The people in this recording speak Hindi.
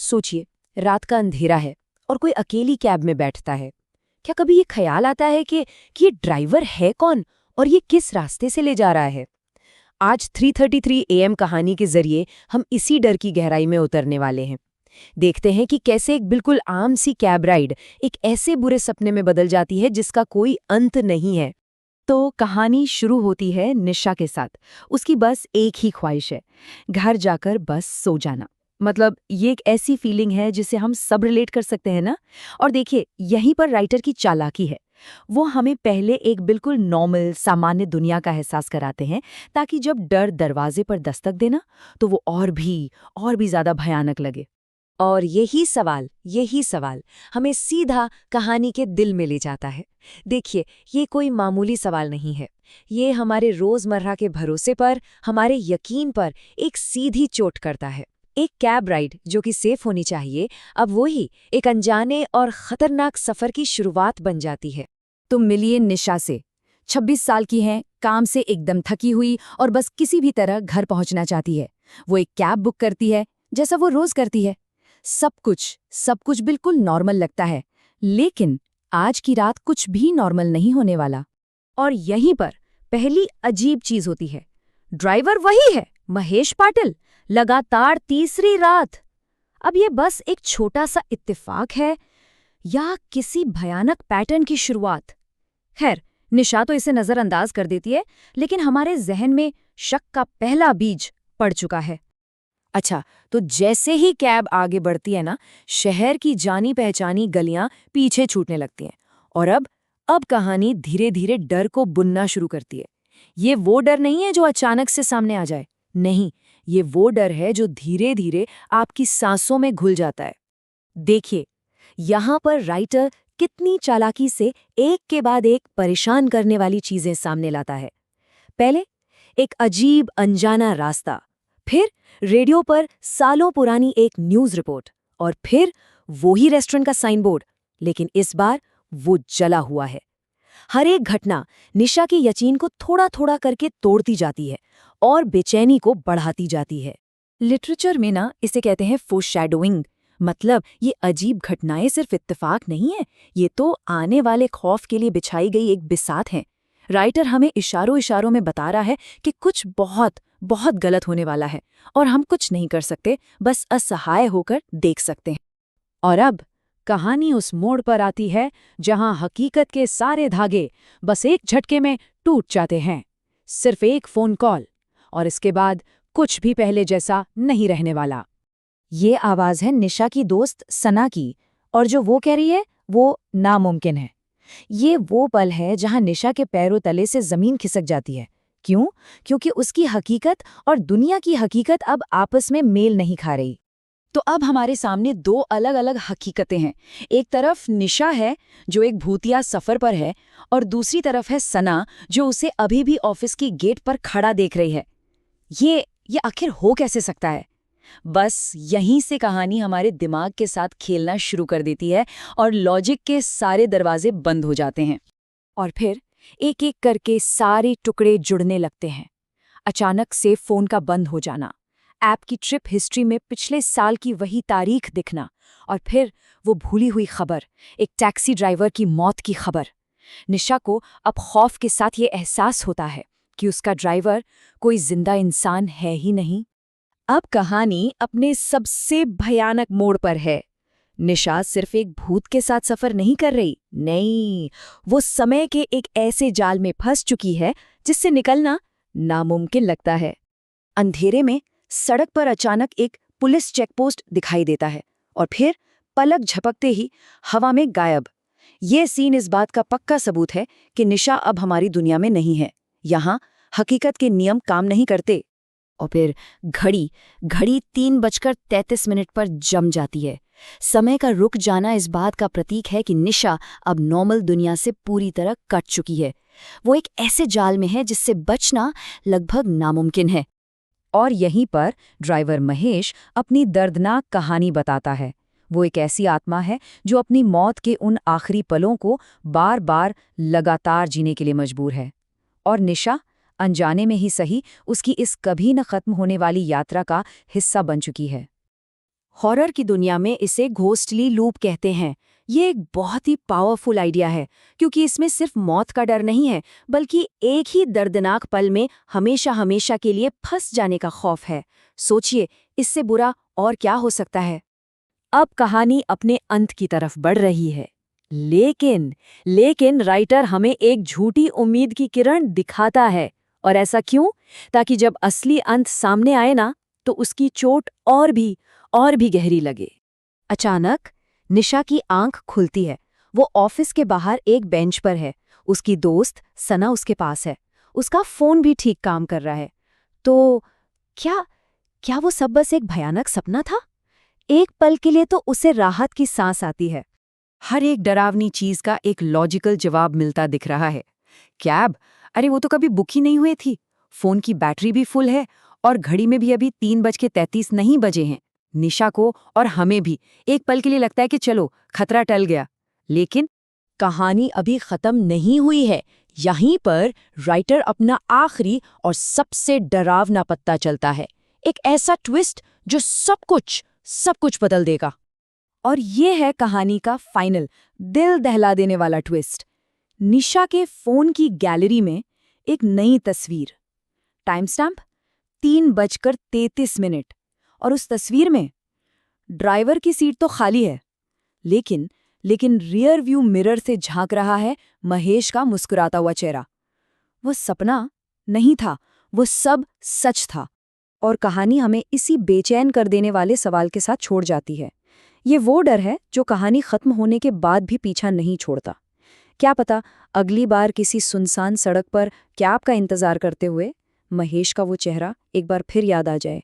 सोचिए, रात का अंधेरा है और कोई अकेली कैब में बैठता है। क्या कभी ये ख्याल आता है कि ये ड्राइवर है कौन और ये किस रास्ते से ले जा रहा है? आज 3:33 AM कहानी के जरिए हम इसी डर की गहराई में उतरने वाले हैं। देखते हैं कि कैसे एक बिल्कुल आम सी कैब राइड एक ऐसे बुरे सपने में बदल जाती है जिसका कोई अंत नहीं है। तो कहानी शुरू होती है निशा के साथ। उसकी बस एक ही ख्वाहिश है, घर जाकर बस सो जाना। मतलब ये एक ऐसी फीलिंग है जिसे हम सब रिलेट कर सकते हैं ना। और देखिए, यहीं पर राइटर की चालाकी है। वो हमें पहले एक बिल्कुल नॉर्मल सामान्य दुनिया का एहसास कराते हैं, ताकि जब डर दरवाजे पर दस्तक देना तो वो और भी ज्यादा भयानक लगे। और यही सवाल हमें सीधा कहानी के दिल में ले जाता है। देखिए, ये कोई मामूली सवाल नहीं है। ये हमारे रोजमर्रा के भरोसे पर, हमारे यकीन पर एक सीधी चोट करता है। एक कैब राइड जो कि सेफ होनी चाहिए, अब वही एक अनजाने और खतरनाक सफर की शुरुआत बन जाती है। तुम मिलिए निशा से। 26 साल की हैं, काम से एकदम थकी हुई और बस किसी भी तरह घर पहुंचना चाहती है। वो एक कैब बुक करती है, जैसा वो रोज करती है। सब कुछ बिल्कुल नॉर्मल लगता है, लेकिन आज की रात कुछ भी नॉर्मल नहीं होने वाला। और यहीं पर पहली अजीब चीज होती है। ड्राइवर वही है, महेश पाटिल, लगातार तीसरी रात। अब ये बस एक छोटा सा इत्तेफाक है या किसी भयानक पैटर्न की शुरुआत? खैर, निशा तो इसे नजरअंदाज कर देती है, लेकिन हमारे जहन में शक का पहला बीज पड़ चुका है। अच्छा, तो जैसे ही कैब आगे बढ़ती है ना, शहर की जानी पहचानी गलियां पीछे छूटने लगती हैं। और अब कहानी धीरे धीरे डर को बुनना शुरू करती है। ये वो डर नहीं है जो अचानक से सामने आ जाए, नहीं, ये वो डर है जो धीरे धीरे आपकी सांसों में घुल जाता है। देखिए, यहाँ पर राइटर कितनी चालाकी से एक के बाद एक परेशान करने वाली चीजें सामने लाता है। पहले एक अजीब अनजाना रास्ता, फिर रेडियो पर सालों पुरानी एक न्यूज रिपोर्ट, और फिर वो ही रेस्टोरेंट का साइन बोर्ड, लेकिन इस बार वो जला हुआ है। हर एक घटना निशा के यकीन को थोड़ा थोड़ा करके तोड़ती जाती है और बेचैनी को बढ़ाती जाती है। लिटरेचर में ना इसे कहते हैं फोरशैडोइंग। मतलब ये अजीब घटनाएं सिर्फ इत्तेफाक नहीं है, ये तो आने वाले खौफ के लिए बिछाई गई एक बिसात है। राइटर हमें इशारों इशारों में बता रहा है कि कुछ बहुत बहुत गलत होने वाला है और हम कुछ नहीं कर सकते, बस असहाय होकर देख सकते हैं। और अब कहानी उस मोड़ पर आती है जहां हकीकत के सारे धागे बस एक झटके में टूट जाते हैं। सिर्फ एक फोन कॉल, और इसके बाद कुछ भी पहले जैसा नहीं रहने वाला। ये आवाज है निशा की दोस्त सना की, और जो वो कह रही है वो नामुमकिन है। ये वो पल है जहां निशा के पैरों तले से जमीन खिसक जाती है। क्यों? क्योंकि उसकी हकीकत और दुनिया की हकीकत अब आपस में मेल नहीं खा रही। तो अब हमारे सामने दो अलग अलग हकीकतें हैं। एक तरफ निशा है जो एक भूतिया सफर पर है, और दूसरी तरफ है सना जो उसे अभी भी ऑफिस की गेट पर खड़ा देख रही है। ये आखिर हो कैसे सकता है? बस यहीं से कहानी हमारे दिमाग के साथ खेलना शुरू कर देती है और लॉजिक के सारे दरवाजे बंद हो जाते हैं। और फिर एक एक करके सारे टुकड़े जुड़ने लगते हैं। अचानक से फोन का बंद हो जाना, ऐप की ट्रिप हिस्ट्री में पिछले साल की वही तारीख दिखना, और फिर वो भूली हुई खबर, एक टैक्सी ड्राइवर की मौत की खबर। निशा को अब खौफ के साथ ये एहसास होता है कि उसका ड्राइवर कोई जिंदा इंसान है ही नहीं। अब कहानी अपने सबसे भयानक मोड़ पर है। निशा सिर्फ एक भूत के साथ सफर नहीं कर रही, नहीं, वो समय के एक ऐसे जाल में फंस चुकी है जिससे निकलना नामुमकिन लगता है। अंधेरे में सड़क पर अचानक एक पुलिस चेकपोस्ट दिखाई देता है, और फिर पलक झपकते ही हवा में गायब। ये सीन इस बात का पक्का सबूत है कि निशा अब हमारी दुनिया में नहीं है। यहाँ हकीकत के नियम काम नहीं करते। और फिर घड़ी 3:33 पर जम जाती है। समय का रुक जाना इस बात का प्रतीक है कि निशा अब नॉर्मल दुनिया से पूरी तरह कट चुकी है। वो एक ऐसे जाल में है जिससे बचना लगभग नामुमकिन है। और यहीं पर ड्राइवर महेश अपनी दर्दनाक कहानी बताता है। वो एक ऐसी आत्मा है जो अपनी मौत के उन आखिरी पलों को बार बार लगातार जीने के लिए मजबूर है। और निशा अनजाने में ही सही उसकी इस कभी न खत्म होने वाली यात्रा का हिस्सा बन चुकी है। हॉरर की दुनिया में इसे घोस्टली लूप कहते हैं। ये एक बहुत ही पावरफुल आइडिया है, क्योंकि इसमें सिर्फ मौत का डर नहीं है, बल्कि एक ही दर्दनाक पल में हमेशा हमेशा के लिए फंस जाने का खौफ है। सोचिए, इससे बुरा और क्या हो सकता है। अब कहानी अपने अंत की तरफ बढ़ रही है, लेकिन राइटर हमें एक झूठी उम्मीद की किरण दिखाता है। और ऐसा क्यों? ताकि जब असली अंत सामने आए ना, तो उसकी चोट और भी गहरी लगे। अचानक निशा की आंख खुलती है। वो ऑफिस के बाहर एक बेंच पर है। उसकी दोस्त सना उसके पास है। उसका फोन भी ठीक काम कर रहा है। तो क्या वो सब बस एक भयानक सपना था? एक पल के लिए तो उसे राहत की सांस आती है। हर एक डरावनी चीज का एक लॉजिकल जवाब मिलता दिख रहा है। कैब? अरे वो तो कभी बुक ही नहीं हुई थी। फोन की बैटरी भी फुल है और घड़ी में भी अभी 3:33 नहीं बजे हैं। निशा को और हमें भी एक पल के लिए लगता है कि चलो खतरा टल गया, लेकिन कहानी अभी खत्म नहीं हुई है। यहीं पर राइटर अपना आखिरी और सबसे डरावना पत्ता चलता है। एक ऐसा ट्विस्ट जो सब कुछ बदल देगा। और ये है कहानी का फाइनल, दिल दहला देने वाला ट्विस्ट। निशा के फोन की गैलरी में एक नई तस्वीर। Time stamp 3:33। और उस तस्वीर में ड्राइवर की सीट तो खाली है, लेकिन रियर व्यू मिरर से झांक रहा है महेश का मुस्कुराता हुआ चेहरा। वो सपना नहीं था, वो सब सच था। और कहानी हमें इसी बेचैन कर देने वाले सवाल के साथ छोड़ जाती है। ये वो डर है जो कहानी खत्म होने के बाद भी पीछा नहीं छोड़ता। क्या पता अगली बार किसी सुनसान सड़क पर कैब का इंतजार करते हुए महेश का वो चेहरा एक बार फिर याद आ जाए।